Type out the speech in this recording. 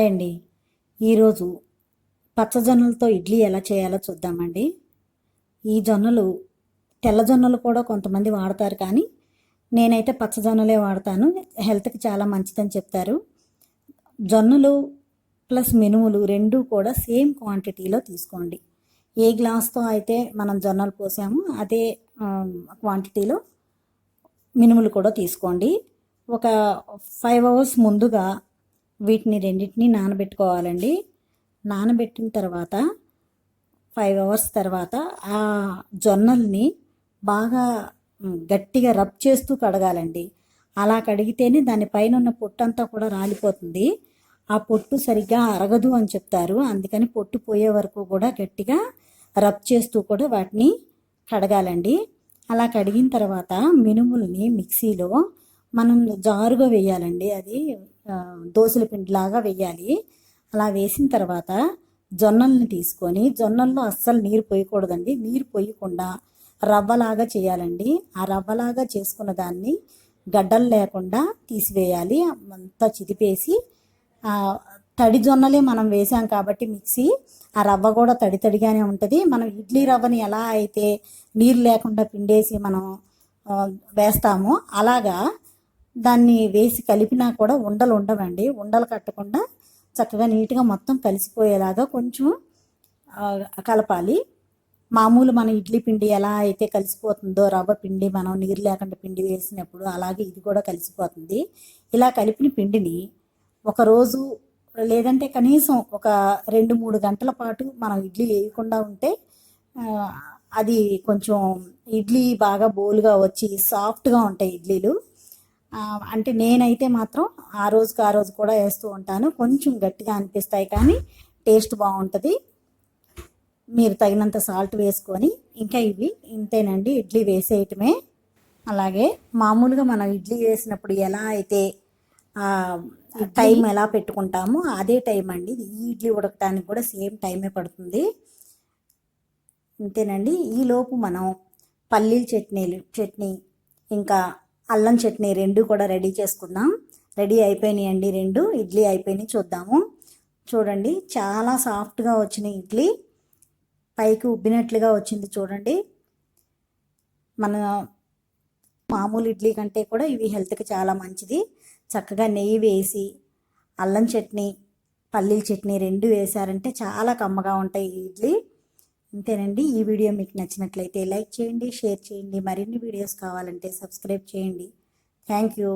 Hi అండి. ఈరోజు పచ్చజొన్నలతో ఇడ్లీ ఎలా చేయాలో చూద్దామండి. ఈ జొన్నలు తెల్ల జొన్నలు కూడా కొంతమంది వాడతారు, కానీ నేనైతే పచ్చజొన్నలే వాడతాను. హెల్త్కి చాలా మంచిదని చెప్తారు. జొన్నలు ప్లస్ మినుములు రెండూ కూడా సేమ్ క్వాంటిటీలో తీసుకోండి. ఏ గ్లాస్తో అయితే మనం జొన్నలు పోసామో అదే క్వాంటిటీలో మినుములు కూడా తీసుకోండి. ఒక 5 అవర్స్ ముందుగా వీటిని రెండింటిని నానబెట్టుకోవాలండి. నానబెట్టిన తర్వాత 5 అవర్స్ తర్వాత ఆ జొన్నల్ని బాగా గట్టిగా రబ్ చేస్తూ కడగాలండి. అలా కడిగితేనే దానిపైన ఉన్న పొట్టు అంతా కూడా రాలిపోతుంది. ఆ పొట్టు సరిగ్గా అరగదు అని చెప్తారు. అందుకని పొట్టు పోయే వరకు కూడా గట్టిగా రబ్ చేస్తూ కూడా వాటిని కడగాలండి. అలా కడిగిన తర్వాత మినుముల్ని మిక్సీలో మనం జారుగా వేయాలండి. అది దోసల పిండిలాగా వేయాలి. అలా వేసిన తర్వాత జొన్నల్ని తీసుకొని, జొన్నల్లో అస్సలు నీరు పోయకూడదండి. నీరు పోయకుండా రవ్వలాగా చేయాలండి. ఆ రవ్వలాగా చేసుకున్న దాన్ని గడ్డలు లేకుండా తీసివేయాలి. అంతా చిదిపేసి తడి జొన్నలే మనం వేసాం కాబట్టి మిక్సీ, ఆ రవ్వ కూడా తడి తడిగానే ఉంటుంది. మనం ఇడ్లీ రవ్వని ఎలా అయితే నీరు లేకుండా పిండేసి మనం వేస్తామో అలాగా దాన్ని వేసి కలిపినా కూడా ఉండలు ఉండవండి. ఉండలు కట్టకుండా చక్కగా నీట్గా మొత్తం కలిసిపోయేలాగా కొంచెం కలపాలి. మామూలు మన ఇడ్లీ పిండి ఎలా అయితే కలిసిపోతుందో రవ్వ పిండి మనం నీరు లేకుండా పిండి వేసినప్పుడు అలాగే ఇది కూడా కలిసిపోతుంది. ఇలా కలిపిన పిండిని ఒకరోజు లేదంటే కనీసం ఒక 2-3 గంటల పాటు మనం ఇడ్లీ వేయకుండా ఉంటే అది కొంచెం ఇడ్లీ బాగా బోలుగా వచ్చి సాఫ్ట్గా ఉంటాయి ఇడ్లీలు. అంటే నేనైతే మాత్రం ఆ రోజు కూడా వేస్తూ ఉంటాను. కొంచెం గట్టిగా అనిపిస్తాయి కానీ టేస్ట్ బాగుంటుంది. మీరు తగినంత సాల్ట్ వేసుకొని ఇంకా ఇవి ఇంతేనండి, ఇడ్లీ వేసేయటమే. అలాగే మామూలుగా మనం ఇడ్లీ వేసినప్పుడు ఎలా అయితే టైం ఎలా పెట్టుకుంటామో అదే టైం అండి. ఈ ఇడ్లీ ఉడకటానికి కూడా సేమ్ టైమే పడుతుంది. ఇంతేనండి. ఈలోపు మనం పల్లీల చట్నీ ఇంకా అల్లం చట్నీ రెండు కూడా రెడీ చేసుకుందాం. రెడీ అయిపోయినాయండి, 2 ఇడ్లీ అయిపోయినాయి. చూద్దాము. చూడండి, చాలా సాఫ్ట్గా వచ్చిన ఇడ్లీ, పైకి ఉబ్బినట్లుగా వచ్చింది. చూడండి, మన మామూలు ఇడ్లీ కంటే కూడా ఇవి హెల్త్కి చాలా మంచిది. చక్కగా నెయ్యి వేసి అల్లం చట్నీ పల్లీల చట్నీ 2 వేశారంటే చాలా కమ్మగా ఉంటాయి ఈ ఇడ్లీ. అంతేనండి. ఈ వీడియో మీకు నచ్చినట్లయితే లైక్ చేయండి, షేర్ చేయండి. మరిన్ని వీడియోస్ కావాలంటే సబ్స్క్రైబ్ చేయండి. Thank you.